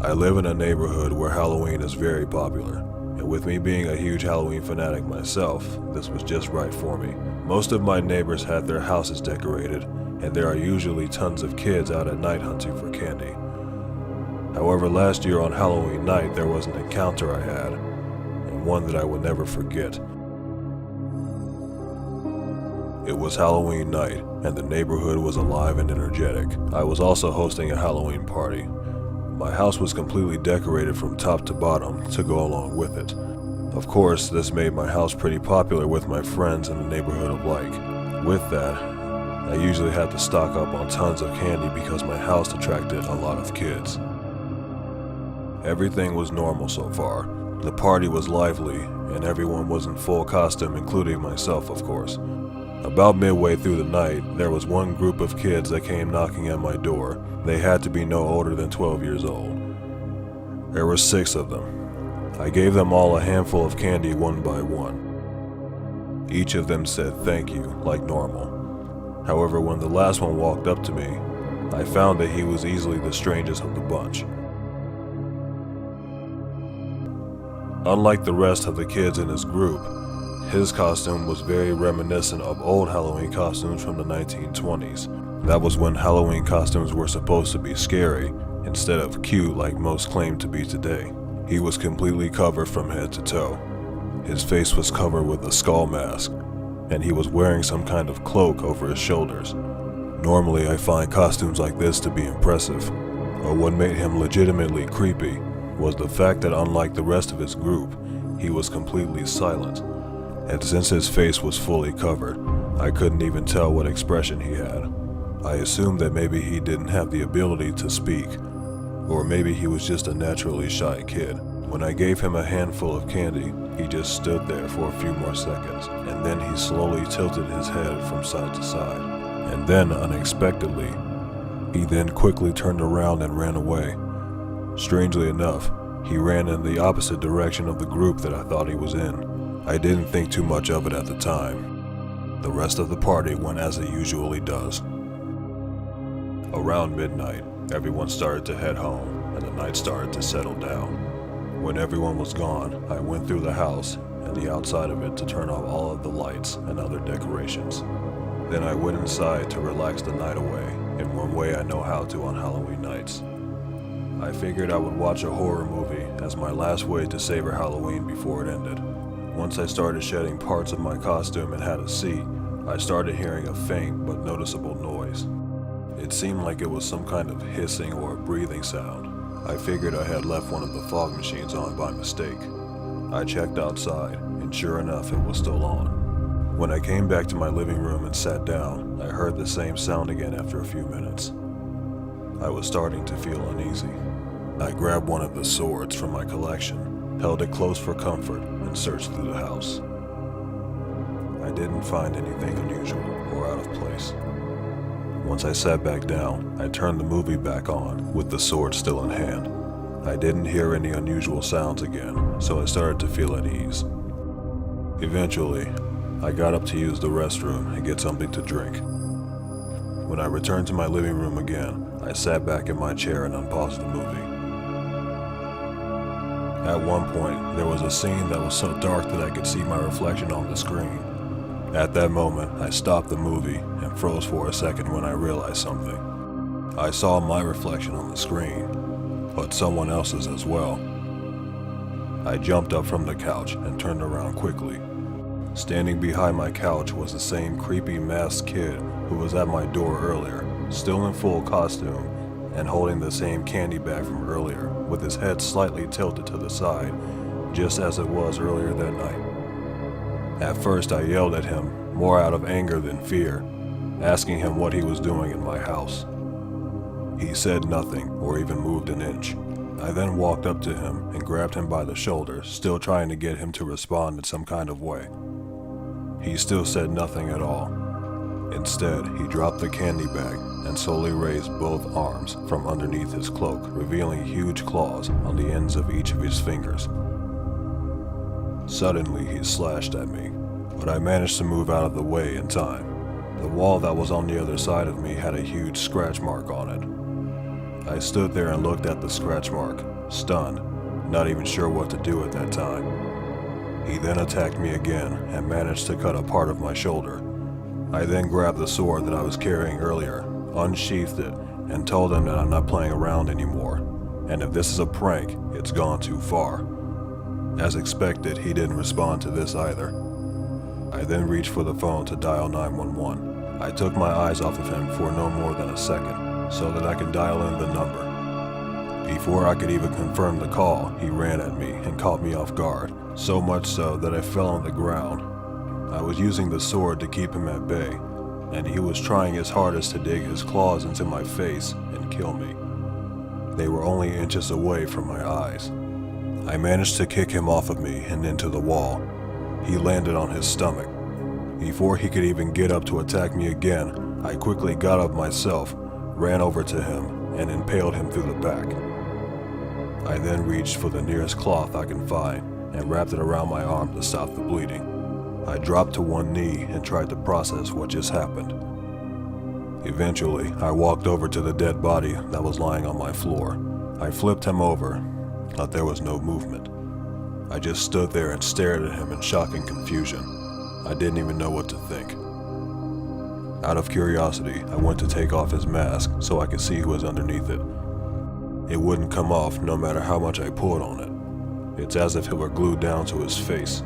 I live in a neighborhood where Halloween is very popular, and with me being a huge Halloween fanatic myself, this was just right for me. Most of my neighbors had their houses decorated, and there are usually tons of kids out at night hunting for candy. However, last year on Halloween night there was an encounter I had, and one that I would never forget. It was Halloween night, and the neighborhood was alive and energetic. I was also hosting a Halloween party. My house was completely decorated from top to bottom to go along with it. Of course, this made my house pretty popular with my friends in the neighborhood alike. With that, I usually had to stock up on tons of candy because my house attracted a lot of kids. Everything was normal so far. The party was lively, and everyone was in full costume, including myself, of course. About midway through the night, there was one group of kids that came knocking at my door. They had to be no older than 12 years old. There were 6 of them. I gave them all a handful of candy one by one. Each of them said thank you, like normal. However, when the last one walked up to me, I found that he was easily the strangest of the bunch. Unlike the rest of the kids in his group, his costume was very reminiscent of old Halloween costumes from the 1920s. That was when Halloween costumes were supposed to be scary, instead of cute like most claim to be today. He was completely covered from head to toe. His face was covered with a skull mask, and he was wearing some kind of cloak over his shoulders. Normally I find costumes like this to be impressive, but what made him legitimately creepy was the fact that unlike the rest of his group, he was completely silent. And since his face was fully covered, I couldn't even tell what expression he had. I assumed that maybe he didn't have the ability to speak, or maybe he was just a naturally shy kid. When I gave him a handful of candy, he just stood there for a few more seconds, and then he slowly tilted his head from side to side. And then, unexpectedly, he then quickly turned around and ran away. Strangely enough, he ran in the opposite direction of the group that I thought he was in. I didn't think too much of it at the time. The rest of the party went as it usually does. Around midnight, everyone started to head home, and the night started to settle down. When everyone was gone, I went through the house and the outside of it to turn off all of the lights and other decorations. Then I went inside to relax the night away, in one way I know how to on Halloween nights. I figured I would watch a horror movie as my last way to savor Halloween before it ended. Once I started shedding parts of my costume and had a seat, I started hearing a faint but noticeable noise. It seemed like it was some kind of hissing or a breathing sound. I figured I had left one of the fog machines on by mistake. I checked outside, and sure enough, it was still on. When I came back to my living room and sat down, I heard the same sound again after a few minutes. I was starting to feel uneasy. I grabbed one of the swords from my collection, held it close for comfort, and searched through the house. I didn't find anything unusual or out of place. Once I sat back down, I turned the movie back on, with the sword still in hand. I didn't hear any unusual sounds again, so I started to feel at ease. Eventually, I got up to use the restroom and get something to drink. When I returned to my living room again, I sat back in my chair and unpaused the movie. At one point, there was a scene that was so dark that I could see my reflection on the screen. At that moment, I stopped the movie and froze for a second when I realized something. I saw my reflection on the screen, but someone else's as well. I jumped up from the couch and turned around quickly. Standing behind my couch was the same creepy masked kid who was at my door earlier, still in full costume and holding the same candy bag from earlier, with his head slightly tilted to the side, just as it was earlier that night. At first I yelled at him, more out of anger than fear, asking him what he was doing in my house. He said nothing or even moved an inch. I then walked up to him and grabbed him by the shoulder, still trying to get him to respond in some kind of way. He still said nothing at all. Instead, he dropped the candy bag and slowly raised both arms from underneath his cloak, revealing huge claws on the ends of each of his fingers. Suddenly, he slashed at me, but I managed to move out of the way in time. The wall that was on the other side of me had a huge scratch mark on it. I stood there and looked at the scratch mark, stunned, not even sure what to do at that time. He then attacked me again and managed to cut a part of my shoulder. I then grabbed the sword that I was carrying earlier, unsheathed it, and told him that I'm not playing around anymore, and if this is a prank, it's gone too far. As expected, he didn't respond to this either. I then reached for the phone to dial 911. I took my eyes off of him for no more than a second, so that I could dial in the number. Before I could even confirm the call, he ran at me and caught me off guard, so much so that I fell on the ground. I was using the sword to keep him at bay, and he was trying his hardest to dig his claws into my face and kill me. They were only inches away from my eyes. I managed to kick him off of me and into the wall. He landed on his stomach. Before he could even get up to attack me again, I quickly got up myself, ran over to him, and impaled him through the back. I then reached for the nearest cloth I could find and wrapped it around my arm to stop the bleeding. I dropped to one knee and tried to process what just happened. Eventually, I walked over to the dead body that was lying on my floor. I flipped him over, but there was no movement. I just stood there and stared at him in shock and confusion. I didn't even know what to think. Out of curiosity, I went to take off his mask so I could see who was underneath it. It wouldn't come off no matter how much I pulled on it. It's as if it were glued down to his face.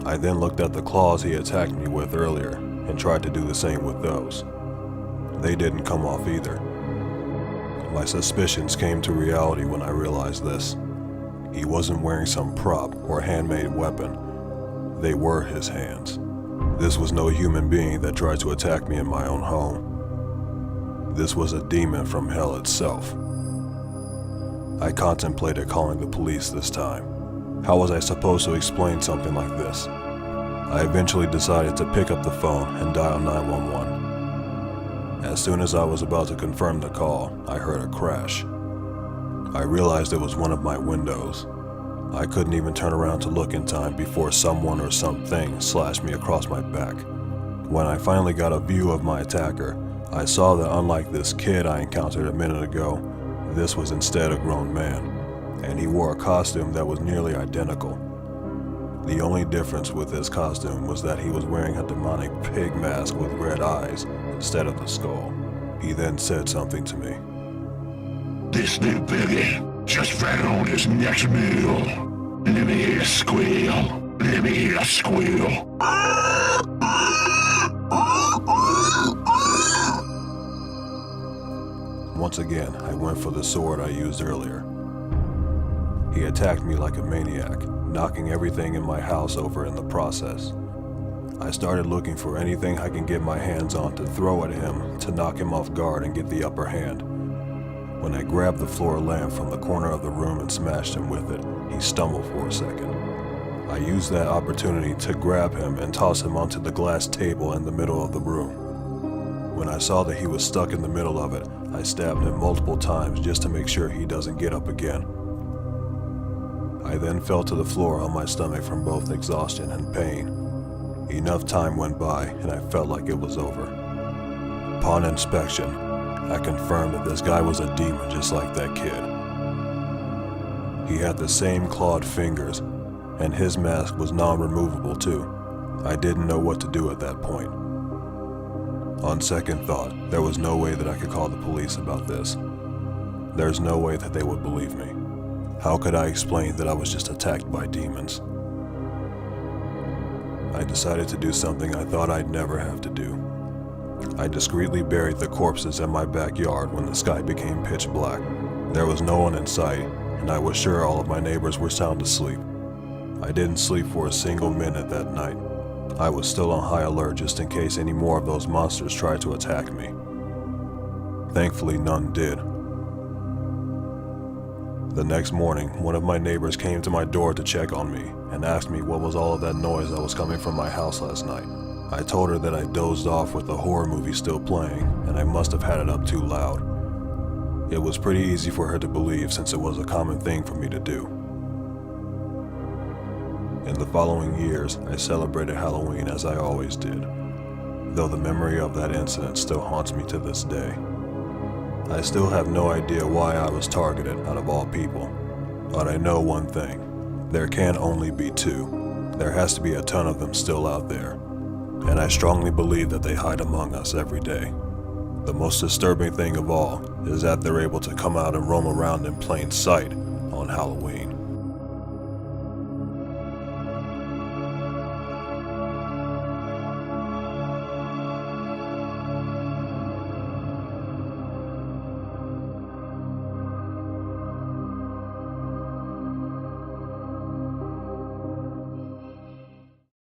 I then looked at the claws he attacked me with earlier and tried to do the same with those. They didn't come off either. My suspicions came to reality when I realized this. He wasn't wearing some prop or handmade weapon. They were his hands. This was no human being that tried to attack me in my own home. This was a demon from hell itself. I contemplated calling the police this time. How was I supposed to explain something like this? I eventually decided to pick up the phone and dial 911. As soon as I was about to confirm the call, I heard a crash. I realized it was one of my windows. I couldn't even turn around to look in time before someone or something slashed me across my back. When I finally got a view of my attacker, I saw that unlike this kid I encountered a minute ago, this was instead a grown man, and he wore a costume that was nearly identical. The only difference with his costume was that he was wearing a demonic pig mask with red eyes instead of the skull. He then said something to me. This new biggie just found his next meal. Let me hear a squeal. Let me hear a squeal. Once again, I went for the sword I used earlier. He attacked me like a maniac, knocking everything in my house over in the process. I started looking for anything I can get my hands on to throw at him to knock him off guard and get the upper hand. When I grabbed the floor lamp from the corner of the room and smashed him with it, he stumbled for a second. I used that opportunity to grab him and toss him onto the glass table in the middle of the room. When I saw that he was stuck in the middle of it, I stabbed him multiple times just to make sure he doesn't get up again. I then fell to the floor on my stomach from both exhaustion and pain. Enough time went by and I felt like it was over. Upon inspection, I confirmed that this guy was a demon just like that kid. He had the same clawed fingers, and his mask was non-removable too. I didn't know what to do at that point. On second thought, there was no way that I could call the police about this. There's no way that they would believe me. How could I explain that I was just attacked by demons? I decided to do something I thought I'd never have to do. I discreetly buried the corpses in my backyard when the sky became pitch black. There was no one in sight, and I was sure all of my neighbors were sound asleep. I didn't sleep for a single minute that night. I was still on high alert just in case any more of those monsters tried to attack me. Thankfully, none did. The next morning, one of my neighbors came to my door to check on me and asked me what was all of that noise that was coming from my house last night. I told her that I dozed off with the horror movie still playing, and I must have had it up too loud. It was pretty easy for her to believe since it was a common thing for me to do. In the following years, I celebrated Halloween as I always did, though the memory of that incident still haunts me to this day. I still have no idea why I was targeted out of all people, but I know one thing. There can only be two. There has to be a ton of them still out there, and I strongly believe that they hide among us every day. The most disturbing thing of all is that they're able to come out and roam around in plain sight on Halloween.